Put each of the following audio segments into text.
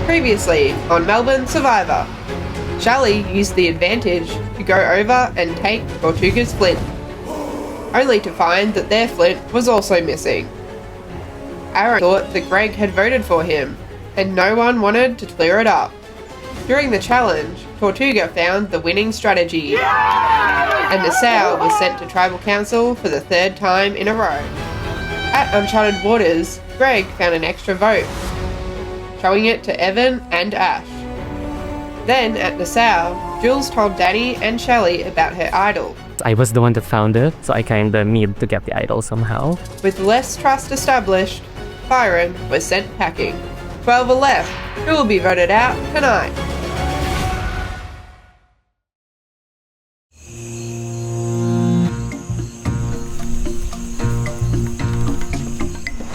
Previously on Melbourne Survivor, Charlie used the advantage to go over and take Tortuga's flint, only to find that their flint was also missing. Aaron thought that Greg had voted for him, and no one wanted to clear it up. During the challenge, Tortuga found the winning strategy, and Nassau was sent to Tribal Council for the third time in a row. At Uncharted Waters, Greg found an extra vote, showing it to Evan and Ash. Then at Nassau, Jules told Danny and Shelley about her idol. I was the one that found it, so I kinda need to get the idol somehow. With less trust established, Byron was sent packing. 12 are left, who will be voted out tonight.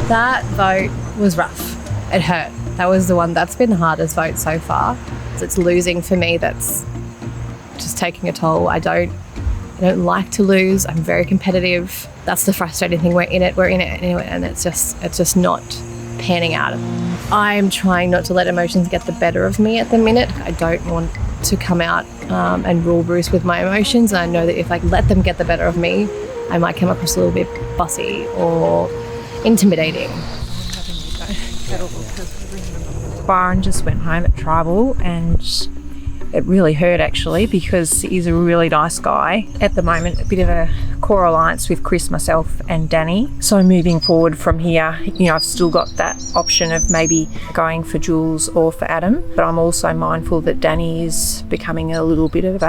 That vote was rough. It hurt. That was the one that's been the hardest vote so far. It's losing for me. That's just taking a toll. I don't like to lose. I'm very competitive. That's the frustrating thing. We're in it anyway, and it's just not panning out. I'm trying not to let emotions get the better of me at the minute. I don't want to come out and rule Bruce with my emotions. And I know that if I let them get the better of me, I might come across a little bit bossy or intimidating. Byron just went home at Tribal and it really hurt actually because he's a really nice guy. At the moment, a bit of a core alliance with Chris, myself and Danny. So moving forward from here, I've still got that option of maybe going for Jules or for Adam, but I'm also mindful that Danny is becoming a little bit of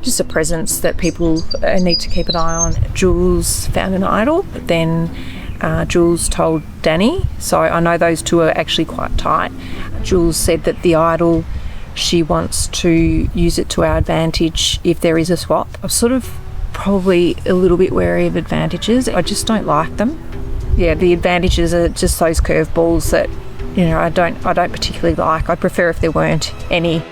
just a presence that people need to keep an eye on. Jules found an idol, but then Jules told Danny, so I know those two are actually quite tight. Jules said that the idol, she wants to use it to our advantage if there is a swap. I'm sort of probably a little bit wary of advantages. I just don't like them. Yeah, the advantages are just those curveballs that I don't particularly like. I'd prefer if there weren't any.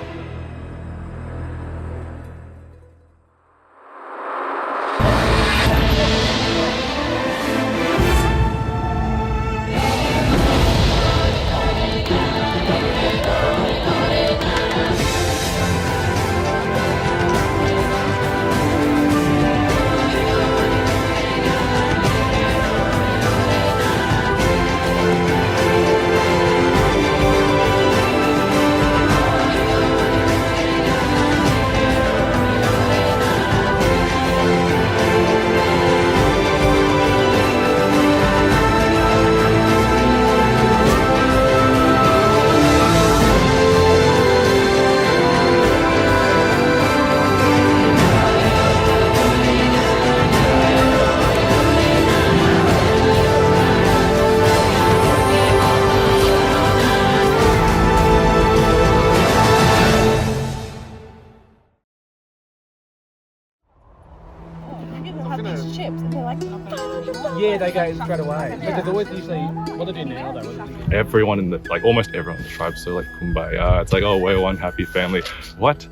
Yeah, they go straight away. But there's always usually what they do now though. Everyone in almost everyone in the tribe, so kumbaya. It's oh, we're one happy family. What?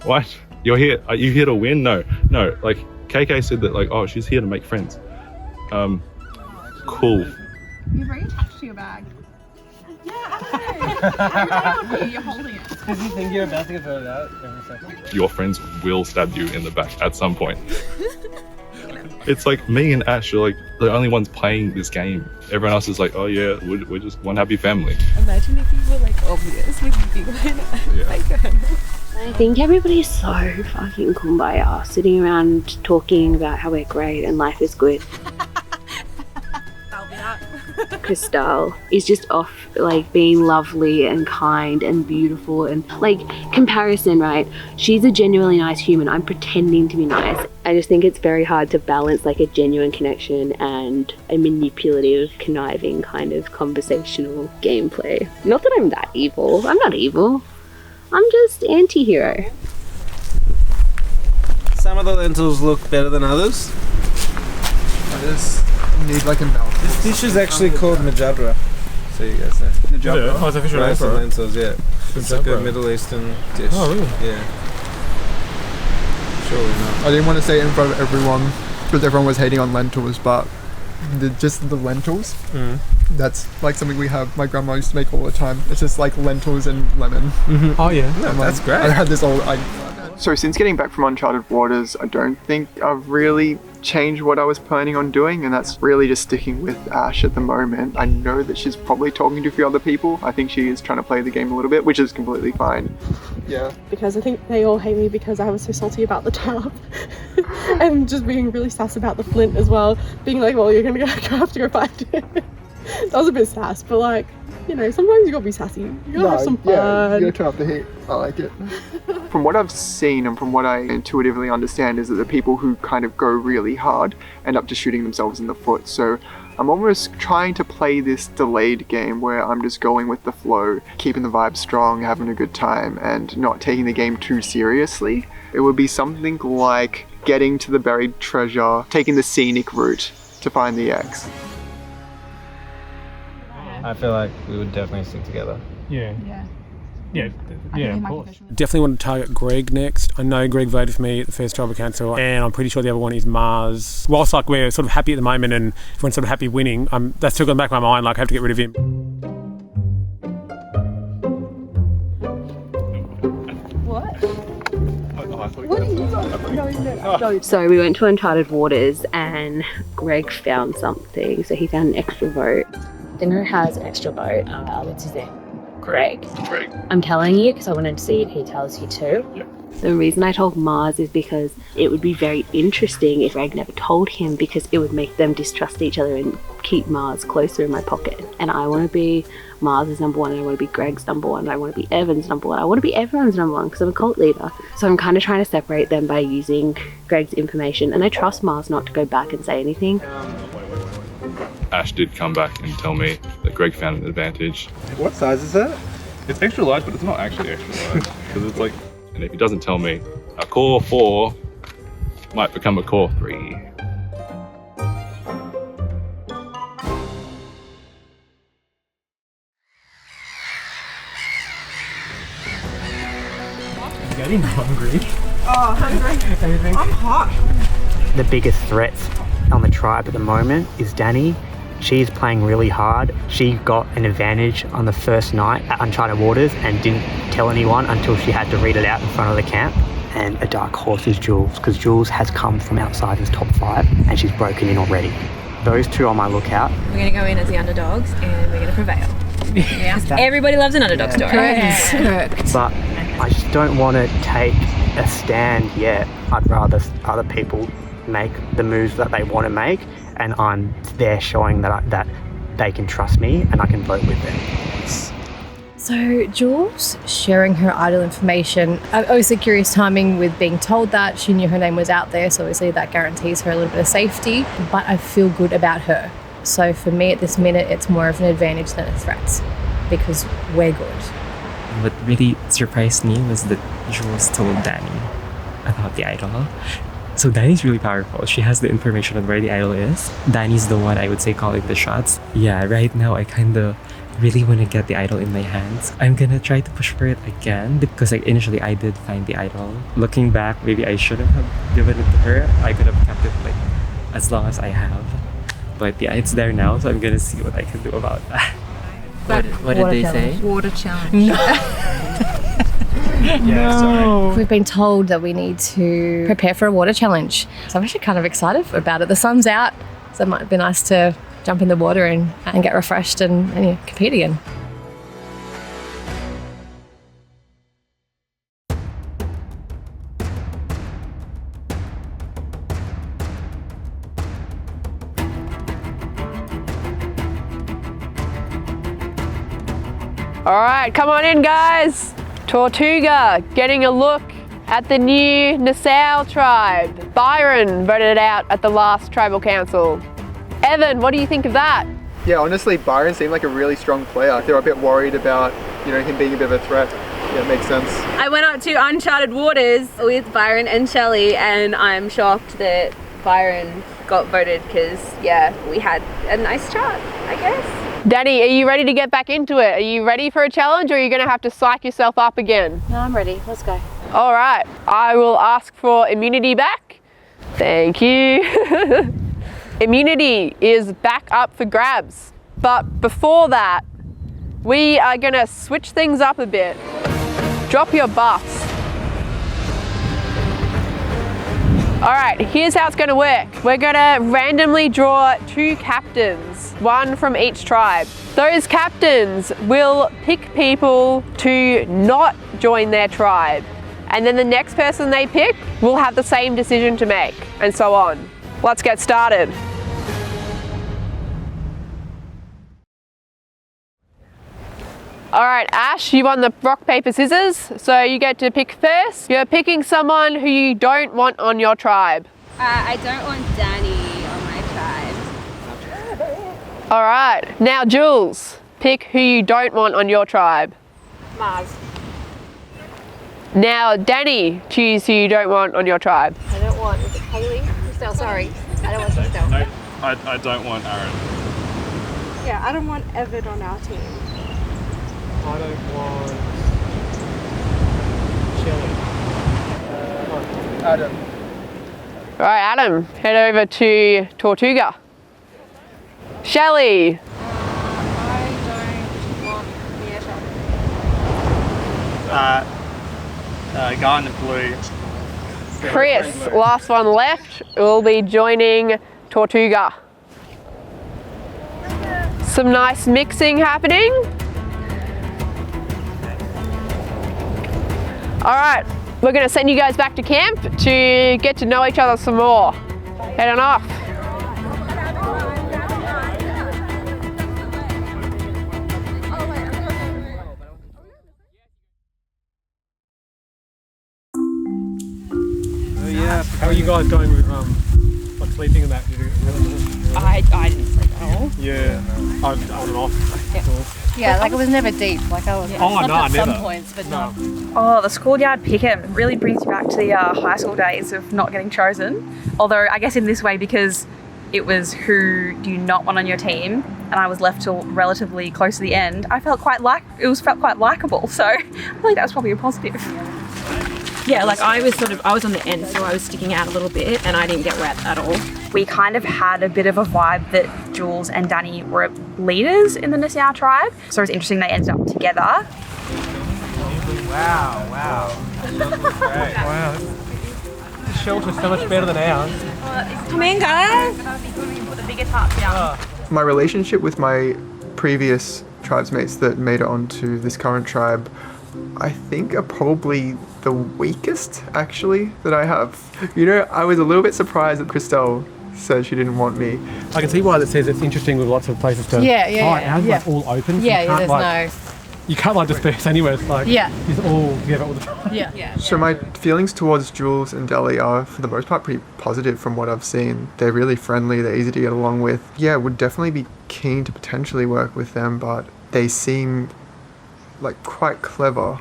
What? You're here? Are you here to win? No. KK said that oh, she's here to make friends. Cool. You're very attached to your bag. Yeah, I know. You're holding it. Does you think you're about to get voted out every second? Your friends will stab you in the back at some point. It's me and Ash are the only ones playing this game. Everyone else is oh yeah, we're just one happy family. Imagine if you were obvious with you being I think everybody's so fucking kumbaya, sitting around talking about how we're great and life is good. Crystal is just off being lovely and kind and beautiful and comparison, right? She's a genuinely nice human. I'm pretending to be nice. I just think it's very hard to balance a genuine connection and a manipulative, conniving kind of conversational gameplay. Not that I'm that evil. I'm not evil. I'm just anti-hero. Some of the lentils look better than others. I just need a melt. This dish is actually called majabra. So you guys know. Majabra? Oh, it's official name for it. Lentils, yeah. It's a Middle Eastern dish. Oh, really? Yeah. Surely not. I didn't want to say it in front of everyone because everyone was hating on lentils, but just the lentils That's like something my grandma used to make all the time. It's just like lentils and lemon. Oh yeah, that's great. I had this So since getting back from Uncharted Waters, I don't think I've really changed what I was planning on doing, and that's really just sticking with Ash at the moment. I know that she's probably talking to a few other people. I think she is trying to play the game a little bit, which is completely fine. Yeah. Because I think they all hate me because I was so salty about the tub and just being really sass about the flint as well. Being like, well, you're gonna have to go find it. That was a bit sass, but like, you know, sometimes you gotta be sassy. You gotta have some fun. Yeah, you gotta turn off the heat. I like it. From what I've seen and from what I intuitively understand is that the people who kind of go really hard end up just shooting themselves in the foot. So I'm almost trying to play this delayed game where I'm just going with the flow, keeping the vibe strong, having a good time, and not taking the game too seriously. It would be something like getting to the buried treasure, taking the scenic route to find the X. I feel like we would definitely stick together. Yeah, of course. Definitely want to target Greg next. I know Greg voted for me at the first tribal council, and I'm pretty sure the other one is Mars. Whilst like we're sort of happy at the moment and everyone's sort of happy winning, that's still going back in my mind, like I have to get rid of him. So we went to Uncharted Waters and Greg found something. So he found an extra vote. Dinner has an extra vote. What's his name? Greg. I'm telling you because I wanted to see if he tells you too. Yeah. The reason I told Mars is because it would be very interesting if Greg never told him, because it would make them distrust each other and keep Mars closer in my pocket. And I want to be Mars's number one, and I want to be Greg's number one, and I want to be Evan's number one. I want to be everyone's number one because I'm a cult leader. So I'm kind of trying to separate them by using Greg's information, and I trust Mars not to go back and say anything. Ash did come back and tell me that Greg found an advantage. What size is that? It's extra large, but it's not actually extra large. Because it's like, and if he doesn't tell me, a core 4 might become a core 3. Getting hungry. Oh, hungry. I'm hot. The biggest threats on the tribe at the moment is Danny. She's playing really hard. She got an advantage on the first night at Uncharted Waters and didn't tell anyone until she had to read it out in front of the camp. And a dark horse is Jules, because Jules has come from outside his top 5 and she's broken in already. Those two on my lookout. We're going to go in as the underdogs and we're going to prevail. Yeah. Everybody loves an underdog story. Correct. But I just don't want to take a stand yet. I'd rather other people make the moves that they want to make, and I'm there showing that they can trust me and I can vote with them. So Jules sharing her idol information, I'm obviously curious timing with being told that. She knew her name was out there, so obviously that guarantees her a little bit of safety, but I feel good about her. So for me at this minute, it's more of an advantage than a threat because we're good. What really surprised me was that Jules told Danny about the idol. So Danny's really powerful. She has the information on where the idol is. Danny's the one I would say calling the shots. Yeah, right now I kind of really want to get the idol in my hands. I'm gonna try to push for it again because like initially I did find the idol. Looking back, maybe I shouldn't have given it to her. I could have kept it like as long as I have. But yeah, it's there now, so I'm gonna see what I can do about that. What did they say? Water challenge. Yeah, sorry. We've been told that we need to prepare for a water challenge. So I'm actually kind of excited about it. The sun's out, so it might be nice to jump in the water and get refreshed and compete again. All right, come on in, guys. Tortuga getting a look at the new Nassau tribe. Byron voted it out at the last tribal council. Evan, what do you think of that? Yeah, honestly, Byron seemed like a really strong player. They were a bit worried about, him being a bit of a threat. Yeah, it makes sense. I went up to Uncharted Waters with Byron and Shelley, and I'm shocked that Byron got voted because, yeah, we had a nice chat, I guess. Danny, are you ready to get back into it? Are you ready for a challenge, or are you going to have to psych yourself up again? No, I'm ready. Let's go. All right, I will ask for immunity back. Thank you. Immunity is back up for grabs. But before that, we are gonna switch things up a bit. Drop your buffs. All right, here's how it's gonna work. We're gonna randomly draw 2 captains, 1 from each tribe. Those captains will pick people to not join their tribe. And then the next person they pick will have the same decision to make, and so on. Let's get started. All right, Ash, you won the rock, paper, scissors, so you get to pick first. You're picking someone who you don't want on your tribe. I don't want Danny on my tribe. All right, now Jules, pick who you don't want on your tribe. Mars. Now Danny, choose who you don't want on your tribe. I don't want, is it Kaylee? Christelle, sorry. I don't want Christelle. No, I don't want Aaron. Yeah, I don't want Evan on our team. I don't want Shelley. Adam. All right, Adam, head over to Tortuga. Shelley. I don't want Mieta. Guy in the blue. Chris, last one left, will be joining Tortuga. Some nice mixing happening. All right, we're gonna send you guys back to camp to get to know each other some more. Head on off. Oh yeah. How are you guys going with like sleeping and that? I didn't sleep at all. Yeah. On and off. Yeah, like it was never deep. Like I was at some points, but not. Oh, the schoolyard picket really brings you back to the high school days of not getting chosen. Although I guess in this way, because it was who do you not want on your team, and I was left till relatively close to the end, I felt quite felt quite likable. So I think that was probably a positive. Yeah, like I was on the end, so I was sticking out a little bit and I didn't get wet at all. We kind of had a bit of a vibe that Jules and Danny were leaders in the Nassau tribe. So it was interesting they ended up together. Wow. Great. Wow. The shelter's so much better than ours. Come in, guys. Put the biggest hearts down. My relationship with my previous tribesmates that made it onto this current tribe, I think are probably the weakest, actually, that I have. You know, I was a little bit surprised that Christelle said she didn't want me. I can see why that says it's interesting with lots of places to. Ours like all open. So There's no. You can't like disperse anywhere. It's like it's all together all the time. Yeah. So my feelings towards Jules and Deli are, for the most part, pretty positive from what I've seen. They're really friendly. They're easy to get along with. Yeah, would definitely be keen to potentially work with them, but they seem like quite clever.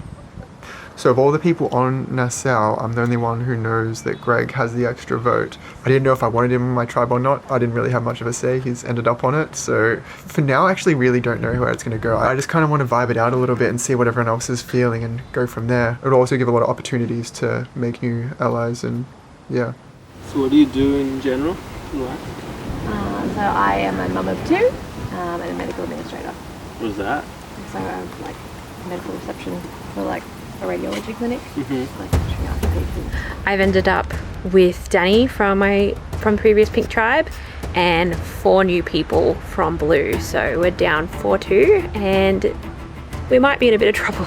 So of all the people on Nassau, I'm the only one who knows that Greg has the extra vote. I didn't know if I wanted him in my tribe or not. I didn't really have much of a say. He's ended up on it. So for now, I actually really don't know where it's going to go. I just kind of want to vibe it out a little bit and see what everyone else is feeling and go from there. It would also give a lot of opportunities to make new allies and yeah. So what do you do in general? Right. So I am a mum of 2 and a medical administrator. What was that? So I'm like medical reception for like a radiology clinic. I've ended up with Danny from previous Pink Tribe and 4 new people from Blue. So we're down 4-2 and we might be in a bit of trouble.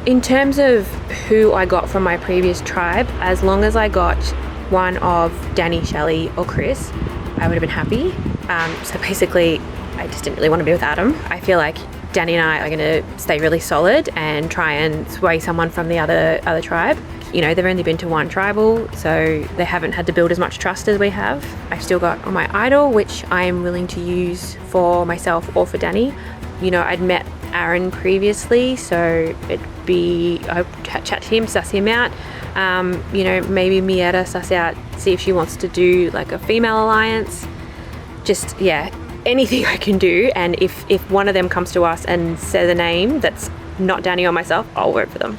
In terms of who I got from my previous tribe, as long as I got one of Danny, Shelley or Chris, I would have been happy. So basically, I just didn't really want to be with Adam. I feel like Danny and I are going to stay really solid and try and sway someone from the other tribe. You know, they've only been to 1 tribal, so they haven't had to build as much trust as we have. I've still got on my idol, which I am willing to use for myself or for Danny. You know, I'd met Aaron previously, so I chat to him, suss him out. You know, maybe Mieta suss out, see if she wants to do like a female alliance. Just, yeah, anything I can do. And if one of them comes to us and says a name that's not Danny or myself, I'll vote for them.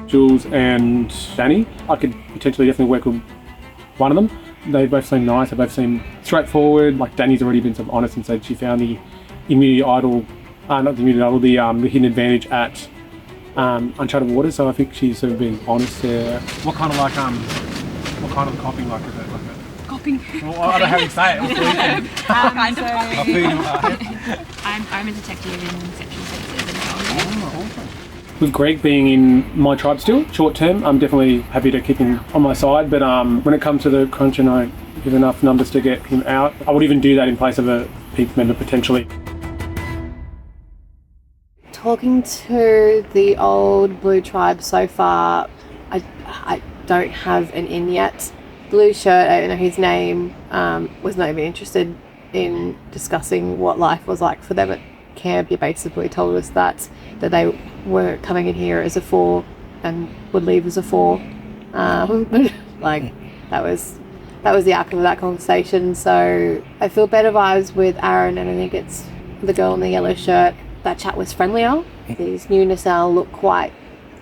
Jules and Danny, I could potentially definitely work with one of them. they both seem nice. They both seem straightforward. Like Danny's already been sort of honest and said she found the immunity idol, not the immunity idol, the hidden advantage at Uncharted Waters. So I think she's sort of been honest there. What kind of copying like is it? Like a, Copying. well, I don't know how you say it. I'm a detective in Section 6 and With Greg being in my tribe still, short term, I'm definitely happy to keep him on my side. But when it comes to the crunch and I give enough numbers to get him out, I would even do that in place of a peak member potentially. Talking to the old Blue tribe so far, I don't have an in yet. Blue shirt, I don't know his name, was not even interested in discussing what life was like for them at camp. He basically told us that they were coming in here as a 4 and would leave as a 4. Like that was the outcome of that conversation. So I feel better vibes with Aaron, and I think it's the girl in the yellow shirt. That chat was friendlier. These new Nassau look quite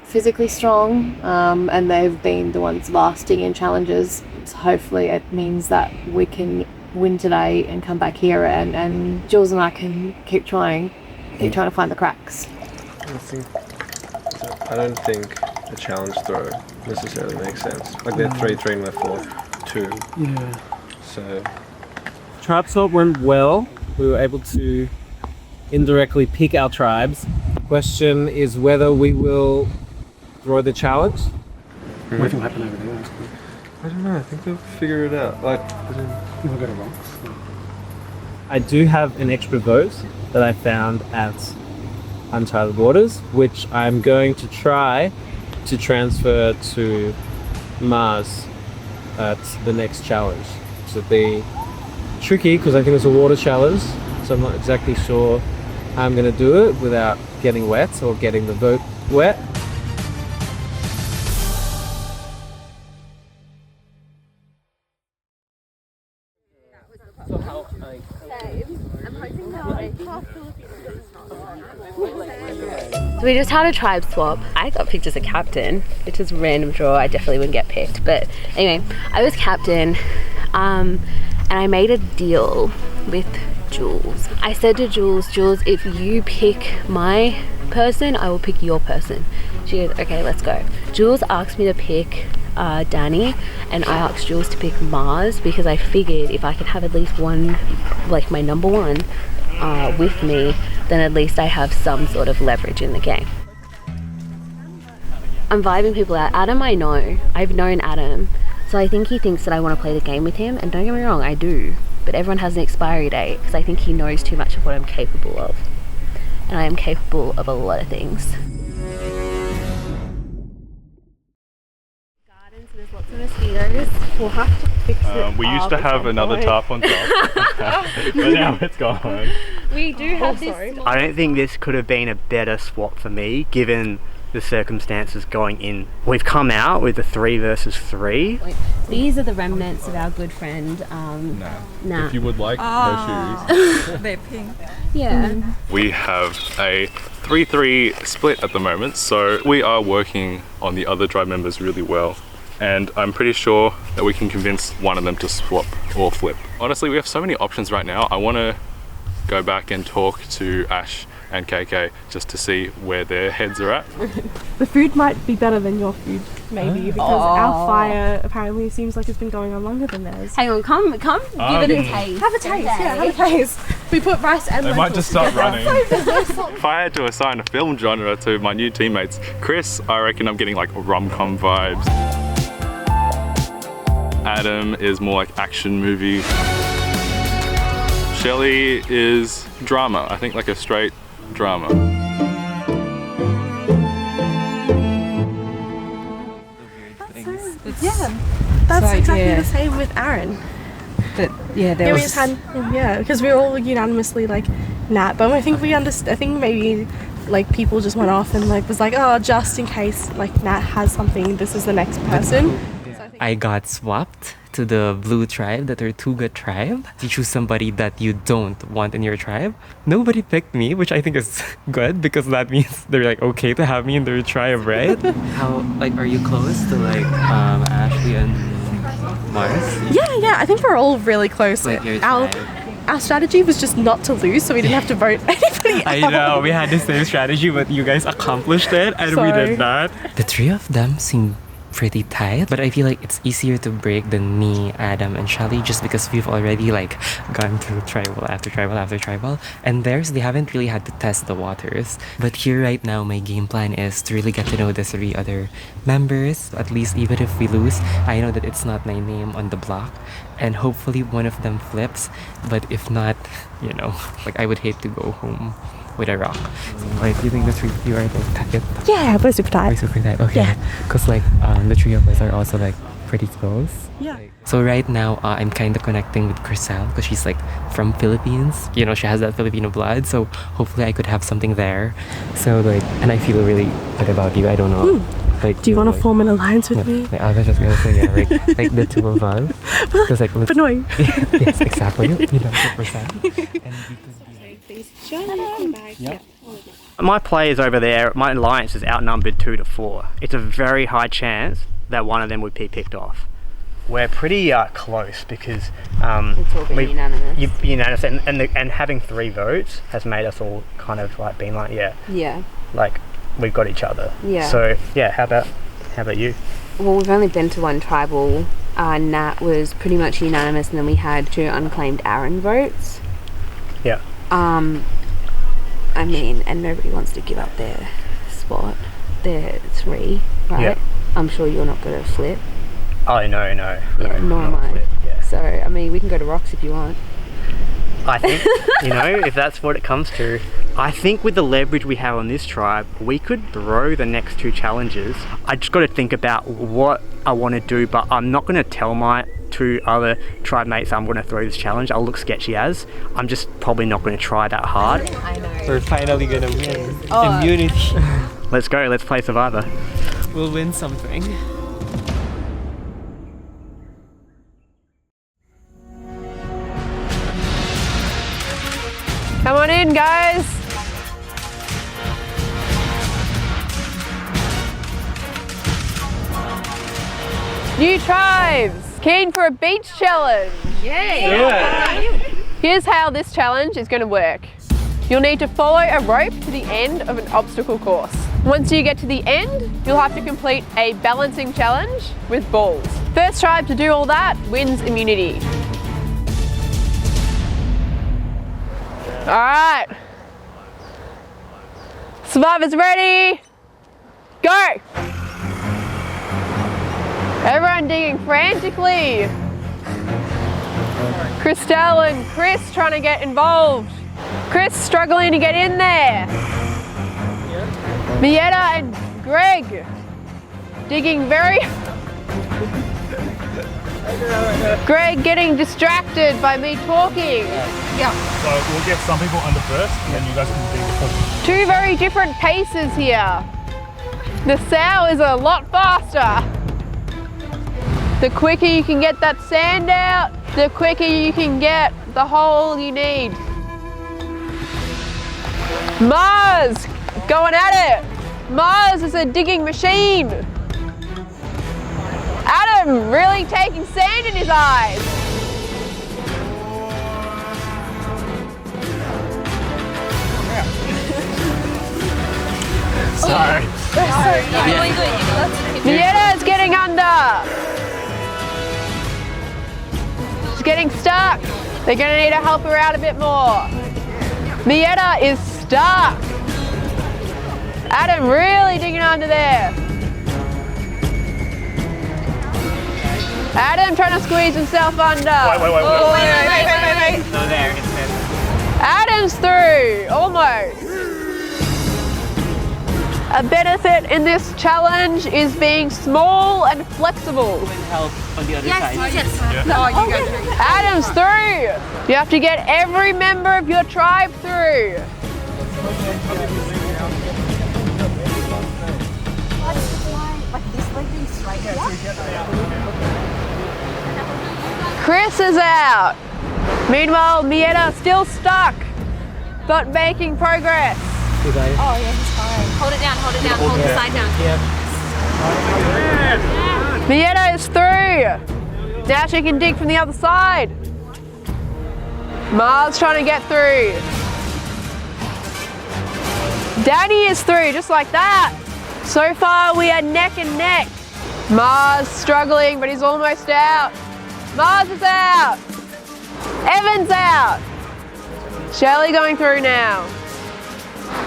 physically strong, and they've been the ones lasting in challenges. So hopefully it means that we can win today and come back here, and Jules and I can keep trying to find the cracks. I don't think the challenge throw necessarily makes sense. Like they're 3-3 and we're 4-2. Yeah. So Tribe swap went well. We were able to indirectly pick our tribes. The question is whether we will throw the challenge. What do you think will happen over there? I don't know. I think they'll figure it out. Like, we'll go to rocks. I do have an extra vote that I found at Uncharted Waters, which I'm going to try to transfer to Mars at the next challenge. Which will be tricky because I think it's a water challenge, so I'm not exactly sure how I'm going to do it without getting wet or getting the vote wet. So we just had a tribe swap. I got picked as a captain, which is a random draw. I definitely wouldn't get picked. But anyway, I was captain, and I made a deal with Jules. I said to Jules, if you pick my person, I will pick your person. She goes, okay, let's go. Jules asked me to pick Danny, and I asked Jules to pick Mars because I figured if I could have at least one, like my number one, with me, then at least I have some sort of leverage in the game. I'm vibing people out. Adam, I know. I've known Adam, so I think he thinks that I want to play the game with him, and don't get me wrong, I do. But everyone has an expiry date because I think he knows too much of what I'm capable of. And I am capable of a lot of things. Garden, so there's lots of mosquitoes. We'll have to fix it. We used to have another tarp on top, but now it's gone. We do have this. I don't think this could have been a better swap for me, given the circumstances going in. We've come out with a 3 versus 3. These are the remnants of our good friend. Nah. If you would like her shoes. They're pink. Yeah. We have a 3-3 split at the moment, so we are working on the other tribe members really well. And I'm pretty sure that we can convince one of them to swap or flip. Honestly, we have so many options right now. I want to go back and talk to Ash and KK just to see where their heads are at. The food might be better than your food, maybe, because our fire apparently seems like it's been going on longer than theirs. Hang on, come give it a taste. Have a taste, yeah, have a taste. We put rice and They might just start running. together. If I had to assign a film genre to my new teammates, Chris, I reckon I'm getting like rom-com vibes. Adam is more like action movie. Shelley is drama, I think like a straight drama. Yeah, that's exactly the same with Aaron. Because we were all unanimously like Nat, but I think I think maybe like people just went off and like was like, oh, just in case like Nat has something, this is the next person. I got swapped to the blue tribe, the Tortuga tribe. You choose somebody that you don't want in your tribe. Nobody picked me, which I think is good because that means they're like okay to have me in their tribe, right? How, like, are you close to like Ashley and Mars? Yeah, I think we're all really close. Like your Our strategy was just not to lose, so we didn't have to vote anybody I else. know, we had the same strategy, but you guys accomplished it and we did not. The three of them seem pretty tight, but I feel like it's easier to break than me, Adam, and Shelly, just because we've already like gone through tribal after tribal after tribal, and theirs, they haven't really had to test the waters. But here right now, my game plan is to really get to know the three other members. At least even if we lose, I know that it's not my name on the block, and hopefully one of them flips. But if not, you know, like I would hate to go home with a rock. So like, do you think the three of you are like tight? Yeah, we're super tight. We're super tight, okay. Yeah. Because like the three of us are also like pretty close. Yeah. So right now, I'm kind of connecting with Crystal because she's like from Philippines. You know, she has that Filipino blood. So hopefully I could have something there. So like, and I feel really good about you. I don't know. Like, do you want to form an alliance with me? Like, I was just gonna say, yeah, like the two of us. Because like, but no. Yes, exactly. You know, 100%. And Yep. My players over there, my alliance is outnumbered 2 to 4. It's a very high chance that one of them would be picked off. We're pretty close because it's all been unanimous. Unanimous, and having 3 votes has made us all kind of like being like, Yeah. like we've got each other. Yeah. So yeah, how about you? Well, we've only been to one tribal. Nat was pretty much unanimous, and then we had 2 unclaimed Aaron votes. Yeah. I mean, and nobody wants to give up their spot. They're 3, right? Yeah. I'm sure you're not going to flip. Oh no. Yeah, nor am I. Yeah. So, I mean, we can go to Rocks if you want. I think, if that's what it comes to, I think with the leverage we have on this tribe, we could throw the next 2 challenges. I just got to think about what I want to do, but I'm not going to tell my 2 other tribe mates I'm going to throw this challenge. I'll look sketchy as. I'm just probably not going to try that hard. I know. We're finally going to win. Oh. Immunity. Let's go. Let's play Survivor. We'll win something. Come on in, guys. New tribes, keen for a beach challenge? Yay! Here's how this challenge is going to work. You'll need to follow a rope to the end of an obstacle course. Once you get to the end, you'll have to complete a balancing challenge with balls. First tribe to do all that wins immunity. All right. Survivors ready? Go! Everyone digging frantically. Christelle and Chris trying to get involved. Chris struggling to get in there. Mietta and Greg digging very... Greg getting distracted by me talking. Yeah. So we'll get some people under first, and then you guys can dig the first. 2 very different paces here. The sow is a lot faster. The quicker you can get that sand out, the quicker you can get the hole you need. Mars, going at it. Mars is a digging machine. Adam really taking sand in his eyes. Sorry. Mietta is getting under. She's getting stuck. They're going to need to help her out a bit more. Mietta is stuck. Adam really digging under there. Adam trying to squeeze himself under. Wait. No, there. It's there. Adam's through, almost. A benefit in this challenge is being small and flexible. Help on the other side. Yes. No, you go through. Adam's through. You have to get every member of your tribe through. Chris is out. Meanwhile, Mietta still stuck, but making progress. Oh, yeah, he's fine. Hold it down, hold the side down. Mietta is through. Now she can dig from the other side. Mars trying to get through. Danny is through, just like that. So far we are neck and neck. Mars struggling, but he's almost out. Mars is out. Evan's out. Shelley going through now.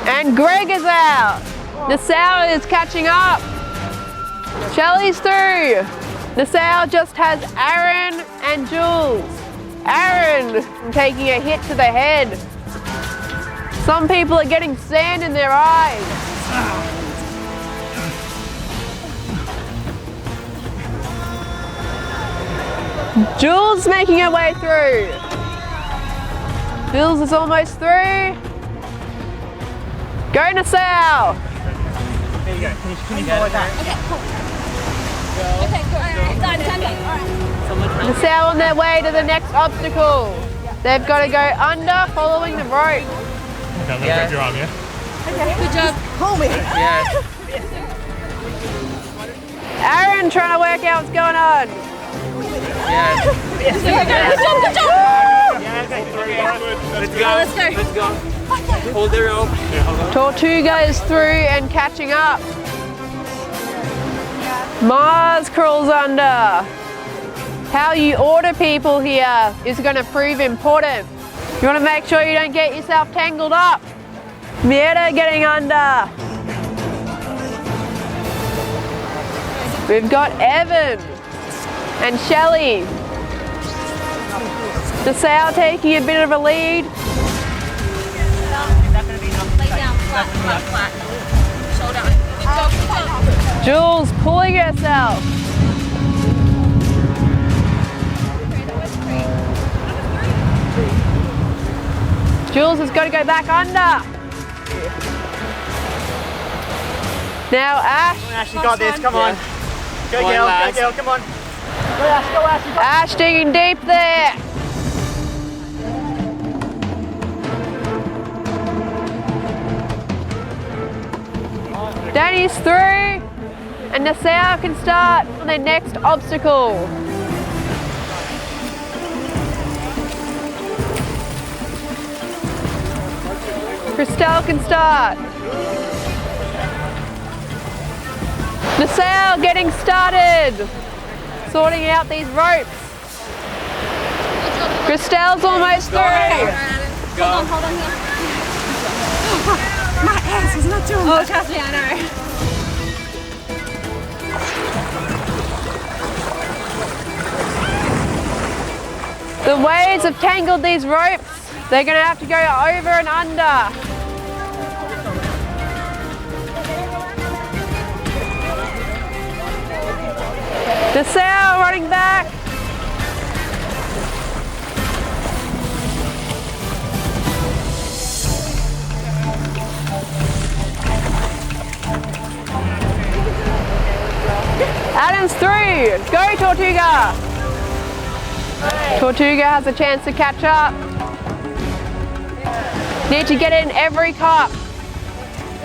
And Greg is out. Nassau is catching up. Shelley's through. Nassau just has Aaron and Jules. Aaron taking a hit to the head. Some people are getting sand in their eyes. Jules making her way through. Jules is almost through. Go Nassau. There you go. Can you go like that? Okay, cool. Okay, cool. Alright, done. Nassau on their way to the next obstacle. They've got to go under, following the rope. Okay, grab your arm, yeah? Okay, good job. Hold me. Yeah. Aaron trying to work out what's going on. Yeah. Good job, good job. Yeah, okay. Let's go. Let's go. Hold the rope. Tortuga is through and catching up. Mars crawls under. How you order people here is going to prove important. You want to make sure you don't get yourself tangled up. Mieta getting under. We've got Evan and Shelley. Nassau taking a bit of a lead. Lay down, flat, flat, flat. Shoulder. Jules pulling herself. Jules has got to go back under. Now Ash. Come on, Ash, you got this. Come on. Go, girl. Come on. Go, Ash. Go, Ash. Ash digging deep there. Danny's through, and Nassau can start on their next obstacle. Christelle can start. Nassau getting started, sorting out these ropes. Christelle's almost through. Hold on here. My ass is not doing Oh, trust me, I know. The waves have tangled these ropes. They're going to have to go over and under. Nassau running back. Adam's through. Go Tortuga. Tortuga has a chance to catch up. Need to get in every cup.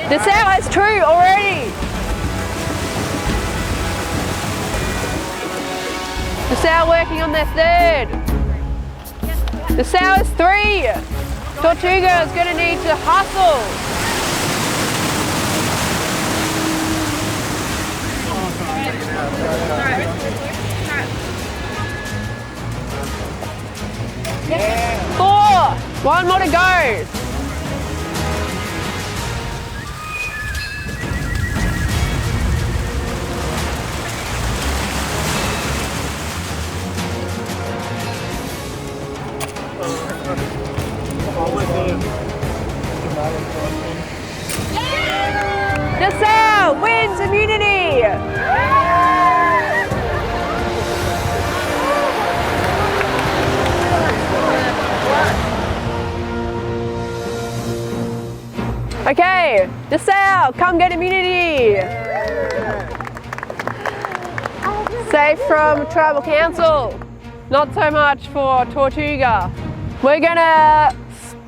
Nassau has two already. Nassau working on their third. Nassau is three. Tortuga is going to need to hustle. Four. One more to go. Nassau wins immunity. Okay, Nassau, come get immunity. Safe from tribal council. Not so much for Tortuga. We're gonna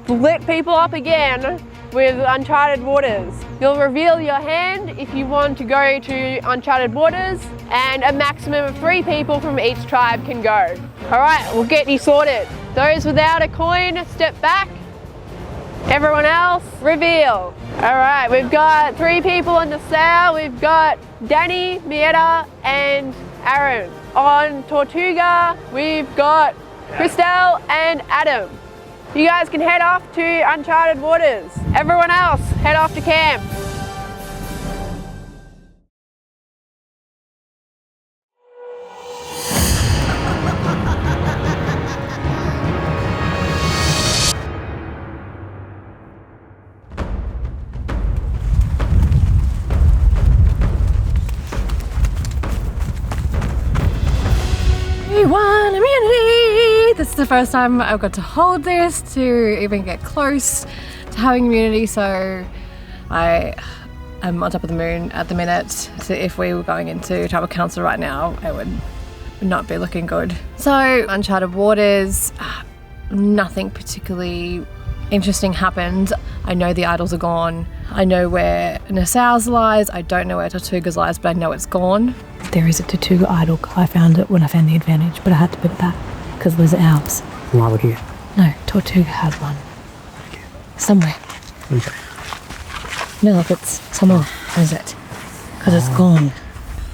split people up again with Uncharted Waters. You'll reveal your hand if you want to go to Uncharted Waters, and a maximum of 3 people from each tribe can go. All right, we'll get you sorted. Those without a coin, step back. Everyone else, reveal. All right, we've got 3 people on the sail. We've got Danny, Mieta, and Aaron. On Tortuga, we've got Christelle and Adam. You guys can head off to Uncharted Waters. Everyone else, head off to camp. We won immunity! This is the first time I've got to hold this, to even get close to having immunity, so I am on top of the moon at the minute. So if we were going into tribal council right now, it would not be looking good. So Uncharted Waters, nothing particularly interesting happened. I know the idols are gone. I know where Nassau's lies. I don't know where Tortuga's lies, but I know it's gone. There is a Tortuga idol. I found it when I found the advantage, but I had to put it back because those are ours. Right here. No, Tortuga had one. Somewhere. Okay. No, look, it's somewhere. Where is it? Because it's gone.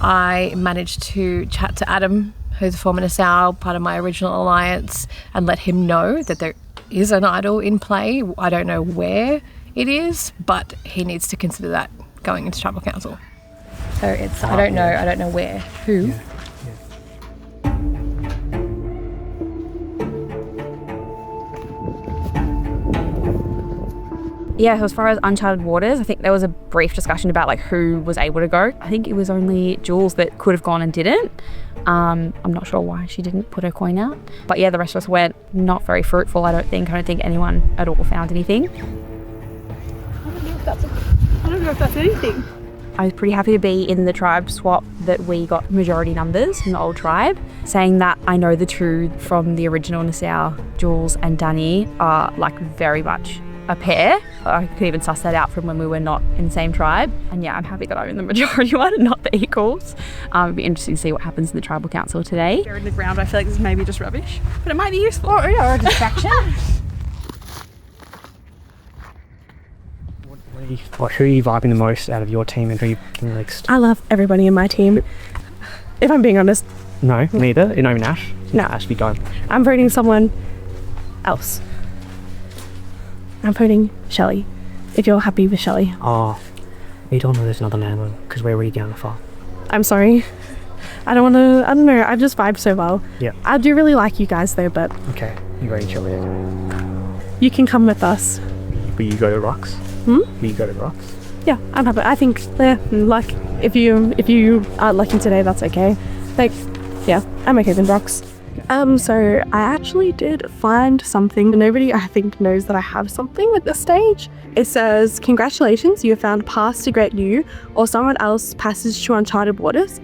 I managed to chat to Adam, who's a former Nassau, part of my original alliance, and let him know that there is an idol in play. I don't know where it is, but he needs to consider that going into tribal council. So it's, I don't know where, who. Yeah, as far as Uncharted Waters, I think there was a brief discussion about like who was able to go. I think it was only Jules that could have gone and didn't. I'm not sure why she didn't put her coin out. But yeah, the rest of us went. Not very fruitful, I don't think. I don't think anyone at all found anything. I don't know if that's anything. I was pretty happy to be in the tribe swap that we got majority numbers in the old tribe, saying that I know the two from the original Nassau, Jules and Danny, are like very much a pair. I could even suss that out from when we were not in the same tribe. And yeah, I'm happy that I'm in the majority one and not the equals. It'd be interesting to see what happens in the tribal council today. Buried in the ground, I feel like this may be just rubbish, but it might be useful. Or a distraction. Who are you vibing the most out of your team and who are you picking next? I love everybody in my team. If I'm being honest. No, neither. Not even Ash? No. Ash, be gone. I'm voting someone else. I'm voting Shelley. If you're happy with Shelley. Oh, you don't know there's another name because we're already down the far. I'm sorry. I don't know, I just vibe so well. Yeah. I do really like you guys though, but... Okay, you're very chill there. You can come with us. Will you go to Rocks? Hmm? Will you go to Rocks? Yeah, I'm happy. I think, like, if you aren't lucky today, that's okay. Like, yeah, I'm okay with Rocks. So I actually did find something. Nobody, I think, knows that I have something at this stage. It says, congratulations, you have found paths to great you or someone else passage to Uncharted Waters.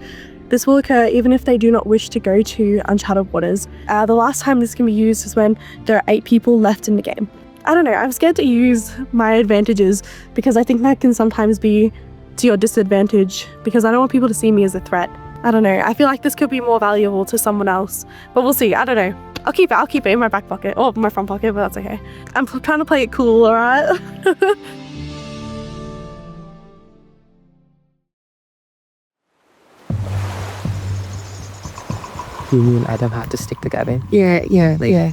This will occur even if they do not wish to go to Uncharted Waters. The last time this can be used is when there are 8 people left in the game. I don't know, I'm scared to use my advantages because I think that can sometimes be to your disadvantage because I don't want people to see me as a threat. I don't know, I feel like this could be more valuable to someone else, but we'll see, I don't know. I'll keep it in my back pocket, or my front pocket, but that's okay. I'm trying to play it cool, alright? Me and Adam have to stick together. Yeah.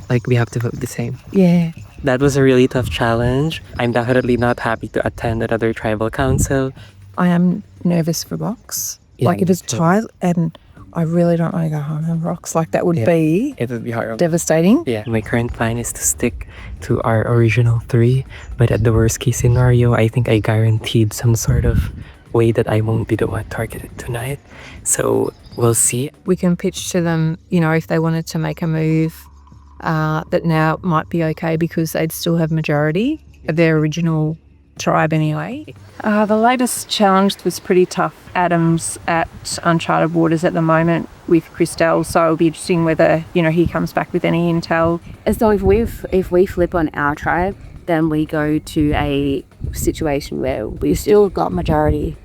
Like we have to vote the same. Yeah. That was a really tough challenge. I'm definitely not happy to attend another tribal council. I am nervous for Rocks. Like if it's tight and I really don't want to go home on Rocks, like that would be It would be hard. devastating. Yeah. My current plan is to stick to our original 3, but at the worst case scenario, I think I guaranteed some sort of way that I won't be the one targeted tonight. So we'll see. We can pitch to them, if they wanted to make a move that now might be okay because they'd still have majority of their original tribe anyway. The latest challenge was pretty tough. Adam's at Uncharted Waters at the moment with Christelle, so it'll be interesting whether, he comes back with any intel. So if we flip on our tribe, then we go to a situation where we still got majority.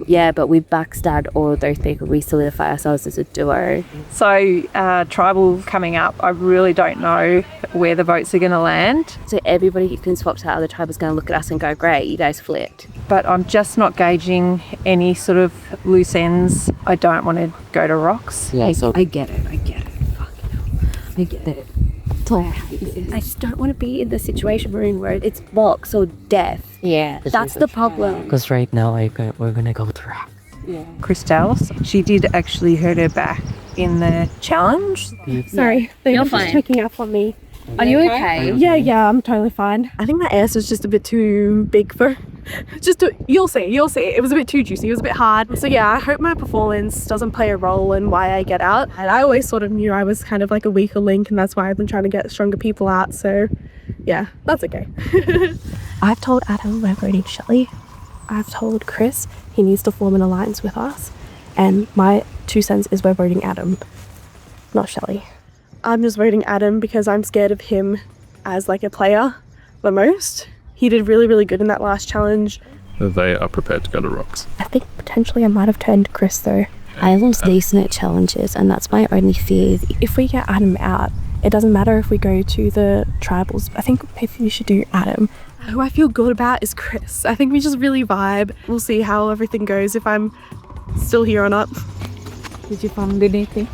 Yeah, but we backstabbed all of those people. We solidify ourselves as a duo. So, tribal coming up, I really don't know where the votes are going to land. So everybody who can swap to other tribe is going to look at us and go, great, you guys flipped. But I'm just not gauging any sort of loose ends. I don't want to go to rocks. Yeah, so I get it. Fucking hell. I get it. I just don't want to be in the situation we're in where it's rocks or death. Yeah, that's the problem. Because right now, we're gonna go to rock. Yeah. Christelle's, she did actually hurt her back in the challenge. Sorry, they You're were just fine. checking up on me. Are you okay? Yeah, I'm totally fine. I think that ass was just a bit too big for. You'll see. It was a bit too juicy. It was a bit hard. So yeah, I hope my performance doesn't play a role in why I get out. And I always sort of knew I was kind of like a weaker link, and that's why I've been trying to get stronger people out. So yeah, that's okay. I've told Adam we're voting Shelley. I've told Chris he needs to form an alliance with us. And my 2 cents is we're voting Adam, not Shelley. I'm just voting Adam because I'm scared of him as like a player the most. He did really, really good in that last challenge. They are prepared to go to rocks. I think potentially I might have turned Chris though. Adam's decent at challenges, and that's my only fear. If we get Adam out, it doesn't matter if we go to the tribals. I think if we should do Adam. Who I feel good about is Chris. I think we just really vibe. We'll see how everything goes, if I'm still here or not. Did you find anything?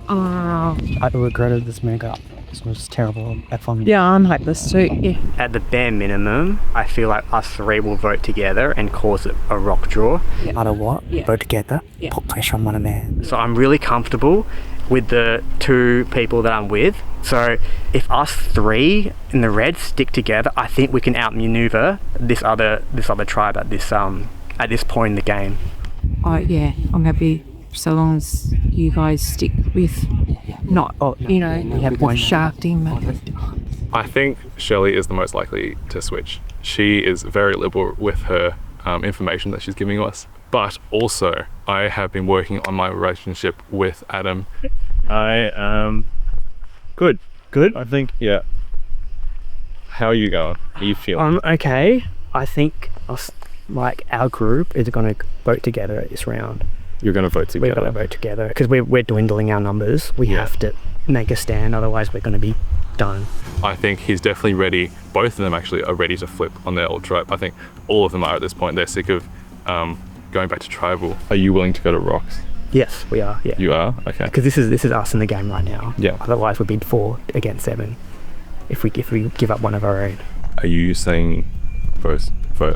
I regretted this mega. This was terrible at fun. Yeah, I'm hopeless too. Yeah. At the bare minimum, I feel like us three will vote together and cause it a rock draw. No matter what, Yeah. vote together, Yeah. put pressure on one another. So I'm really comfortable with the 2 people that I'm with. So if us 3 in the red stick together, I think we can outmaneuver this other tribe at this point in the game. Yeah, I'm happy so long as you guys stick with not, shafting. I think Shelley is the most likely to switch. She is very liberal with her information that she's giving us. But also, I have been working on my relationship with Adam. I am good. I think, yeah. How are you going? How are you feeling? Okay. I think our group is going to vote together at this round. You're going to vote together? We're going to vote together because we're dwindling our numbers. We have to make a stand, otherwise we're going to be done. I think he's definitely ready. Both of them actually are ready to flip on their old tribe. I think all of them are at this point. They're sick of going back to tribal. Are you willing to go to rocks? Yes, we are. Yeah. You are? Okay. Because this is us in the game right now. Yeah. Otherwise we'd be 4 against 7 if we give up one of our own. Are you saying vote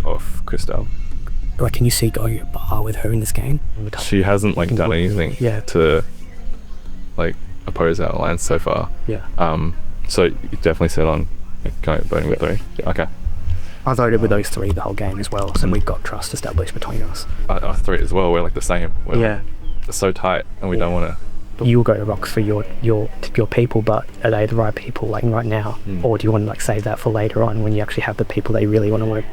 off Christelle? Like, can you see going at bar with her in this game? She hasn't done anything to oppose our alliance so far. Yeah. So you definitely set on voting with 3. Yeah, okay. I voted with those 3 the whole game as well, so we've got trust established between us. Us 3 as well. We're the same. We're so tight, and we don't want to. You'll go to rocks for your people, but are they the right people right now, or do you want to save that for later on when you actually have the people they really want to work?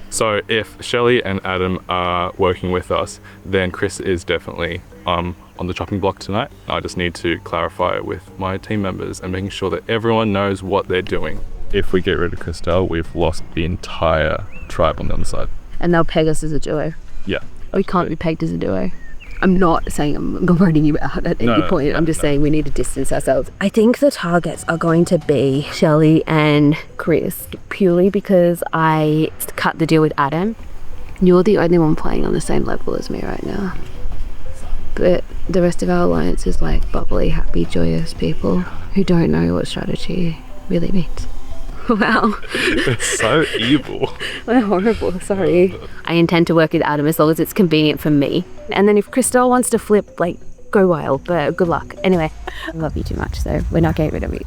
So if Shelley and Adam are working with us, then Chris is definitely on the chopping block tonight. I just need to clarify with my team members and making sure that everyone knows what they're doing. If we get rid of Christelle, we've lost the entire tribe on the other side. And they'll peg us as a duo. Yeah. We can't be pegged as a duo. I'm not saying I'm voting you out at any point. I'm just saying we need to distance ourselves. I think the targets are going to be Shelley and Chris, purely because I cut the deal with Adam. You're the only one playing on the same level as me right now. But the rest of our alliance is bubbly, happy, joyous people who don't know what strategy really means. Wow. It's so evil. We're horrible, sorry. I intend to work with Adam as long as it's convenient for me. And then if Christelle wants to flip, go wild, but good luck. Anyway, I love you too much, so we're not getting rid of you.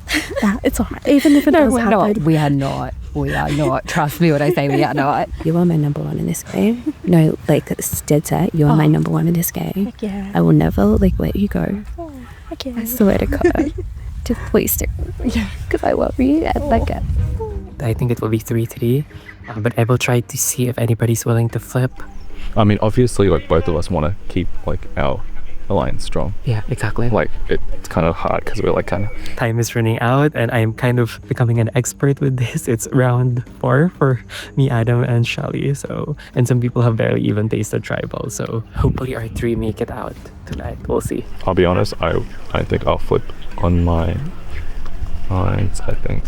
It's alright. Even if it does happen. We are not. We are not. Trust me when I say we are not. You are my number 1 in this game. No, it's dead set. You are my number 1 in this game. Heck yeah. I will never let you go. Heck yeah. I swear to God. Just please do. Yeah. Because I love you and it. I think it will be 3-3, but I will try to see if anybody's willing to flip. I mean, obviously, both of us want to keep our alliance strong. Yeah, exactly. Like it's kind of hard because we're like kind of Time is running out and I'm kind of becoming an expert with this. It's round 4 for me, Adam, and Shelly. So, and some people have barely even tasted tribal. So hopefully our 3 make it out tonight. We'll see. I'll be honest, I think I'll flip on my lines. I think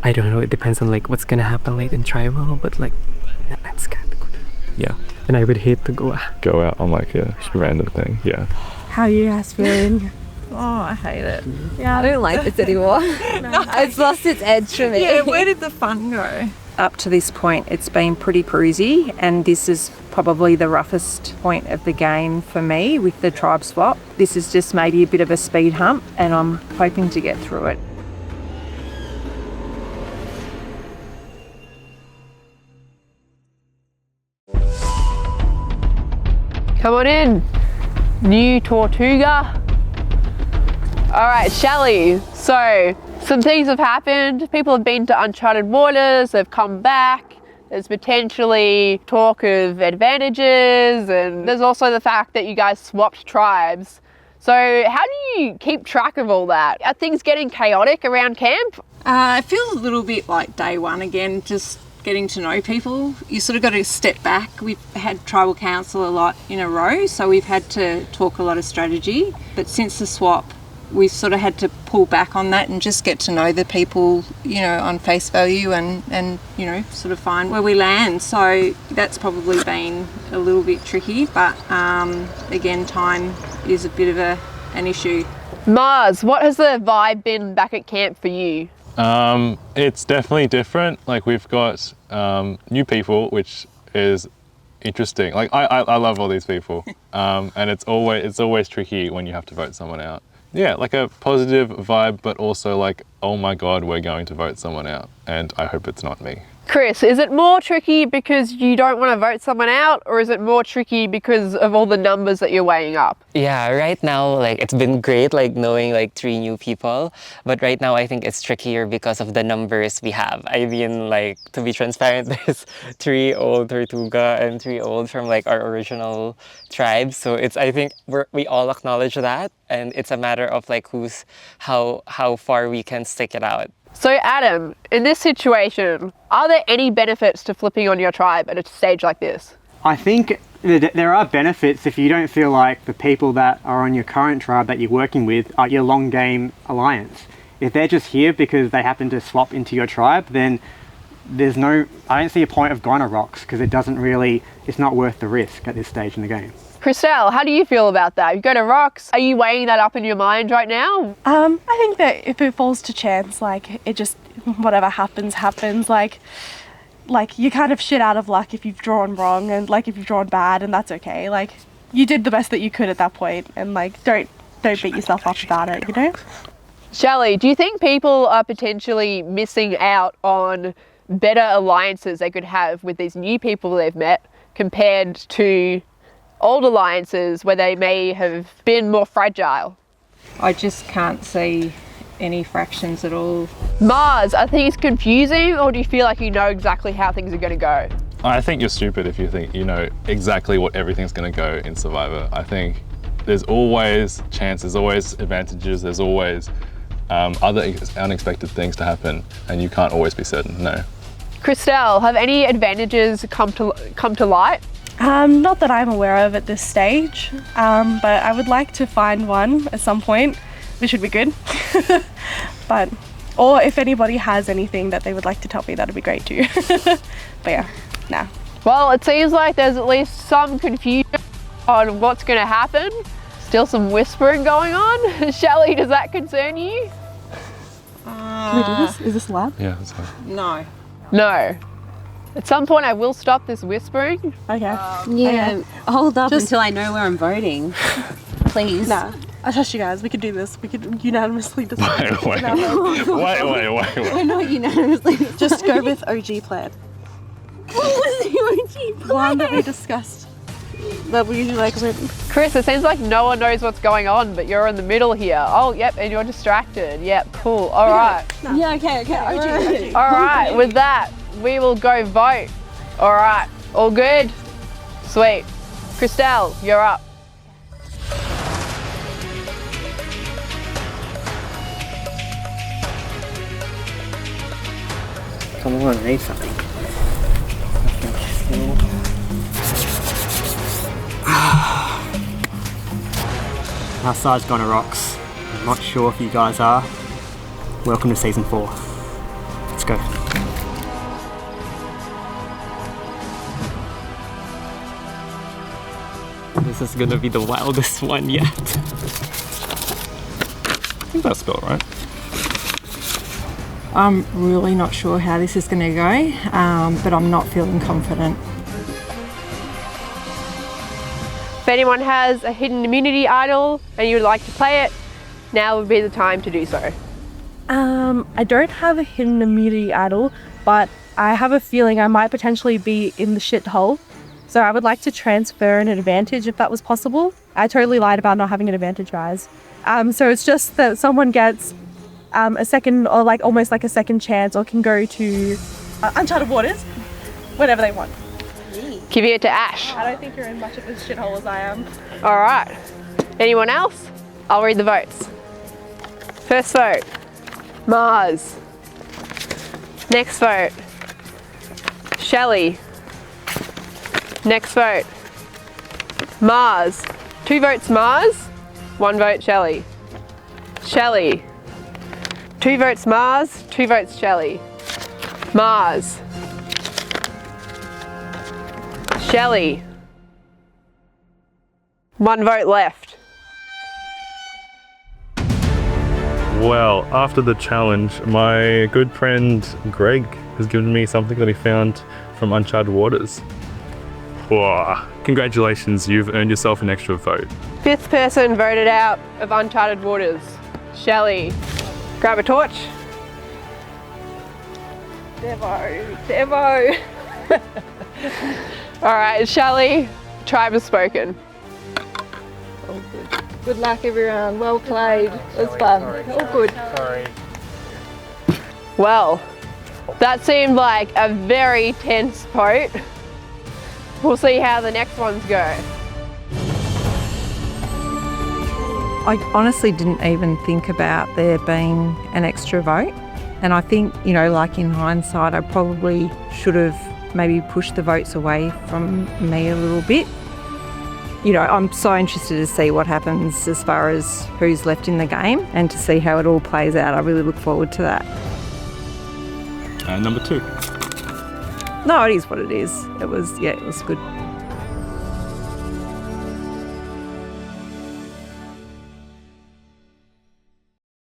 I don't know, it depends on like what's gonna happen late in tribal, but like that's kind of good. Yeah. And I would hate to go out on like a random thing. Yeah. How are you guys feeling? Oh, I hate it. Yeah, I don't like this anymore. It's lost its edge for me. Yeah, where did the fun go? Up to this point, it's been pretty cruisy, and this is probably the roughest point of the game for me with the tribe swap. This is just maybe a bit of a speed hump, and I'm hoping to get through it. Come on in, new Tortuga. All right, Shelly, so some things have happened. People have been to Uncharted waters, they've come back. There's potentially talk of advantages, and there's also the fact that you guys swapped tribes. So how do you keep track of all that? Are things getting chaotic around camp? It feels a little bit like day one again, just getting to know people. You sort of got to step back. We've had tribal council a lot in a row, so we've had to talk a lot of strategy. But since the swap, we've sort of had to pull back on that and just get to know the people, you know, on face value and you know, sort of find where we land. So that's probably been a little bit tricky, but again, time is a bit of an issue. Mars, what has the vibe been back at camp for you? It's definitely different. Like we've got new people, which is interesting. Like I love all these people, and it's always tricky when you have to vote someone out. Yeah, like a positive vibe, but also like, oh my God, we're going to vote someone out, and I hope it's not me. Chris, is it more tricky because you don't want to vote someone out, or is it more tricky because of all the numbers that you're weighing up? Yeah, right now, like, it's been great, like, knowing, like, 3 new people. But right now, I think it's trickier because of the numbers we have. I mean, like, to be transparent, there's 3 old Tortuga and 3 old from, like, our original tribes. So it's, I think, we all acknowledge that. And it's a matter of, like, how far we can stick it out. So Adam, in this situation, are there any benefits to flipping on your tribe at a stage like this? I think there are benefits if you don't feel like the people that are on your current tribe that you're working with are your long game alliance. If they're just here because they happen to swap into your tribe, then I don't see a point of going to Rocks because it's not worth the risk at this stage in the game. Christelle, how do you feel about that? You go to Rocks, are you weighing that up in your mind right now? I think that if it falls to chance, like it just, whatever happens, like you're kind of shit out of luck if you've drawn wrong and like if you've drawn bad, and that's okay. Like you did the best that you could at that point, and like don't beat yourself up about it, you know? Shelley, do you think people are potentially missing out on better alliances they could have with these new people they've met compared to old alliances where they may have been more fragile? I just can't see any fractions at all. Mars, are things confusing, or do you feel like you know exactly how things are going to go? I think you're stupid if you think you know exactly what everything's going to go in Survivor. I think there's always chance, there's always advantages, there's always other unexpected things to happen, and you can't always be certain, no. Christelle, have any advantages come to light? Not that I'm aware of at this stage, but I would like to find one at some point, which would be good. Or if anybody has anything that they would like to tell me, that'd be great too. But yeah, nah. Well, it seems like there's at least some confusion on what's going to happen. Still some whispering going on. Shelley, does that concern you? Can we do this? Is this allowed? Yeah, that's fine. No. No. At some point I will stop this whispering. Okay. Yeah, Okay. hold up until I know where I'm voting. Please. Nah, I trust you guys. We could do this. We could unanimously decide. Wait. We're not unanimously. Just go with OG plan. What was the OG plan? One that we discussed. That we usually like win. Chris, it seems like no one knows what's going on, but you're in the middle here. Oh, yep, and you're distracted. Yep, cool. All right. No. Yeah, okay. OG. All right, with that, we will go vote. All right, all good? Sweet. Christelle, you're up. Come on, I need something. Our side's gone to rocks. I'm not sure if you guys are. Welcome to season 4. Let's go. This is gonna be the wildest one yet. I think that's spelled right. I'm really not sure how this is going to go, but I'm not feeling confident. If anyone has a hidden immunity idol and you would like to play it, now would be the time to do so. I don't have a hidden immunity idol, but I have a feeling I might potentially be in the shithole. So I would like to transfer an advantage if that was possible. I totally lied about not having an advantage, guys. So it's just that someone gets a second, or like almost like a second chance, or can go to Uncharted Waters whenever they want. Giving it to Ash. I don't think you're in much of a shithole as I am. All right. Anyone else? I'll read the votes. First vote, Mars. Next vote, Shelley. Next vote, Mars. 2 votes Mars, 1 vote Shelley. Shelley. 2 votes Mars, 2 votes Shelley. Mars. Shelley. 1 vote left. Well, after the challenge, my good friend Greg has given me something that he found from Uncharted Waters. Whoa. Congratulations, you've earned yourself an extra vote. 5th person voted out of Uncharted Waters, Shelley. Grab a torch. Devo. All right, Shelley, tribe has spoken. Oh, good luck, everyone. Well played. It was fun. All good. Sorry. Well, that seemed like a very tense vote. We'll see how the next ones go. I honestly didn't even think about there being an extra vote. And I think, you know, like in hindsight, I probably should have maybe pushed the votes away from me a little bit. You know, I'm so interested to see what happens as far as who's left in the game and to see how it all plays out. I really look forward to that. Number 2. No, it is what it is. It was good.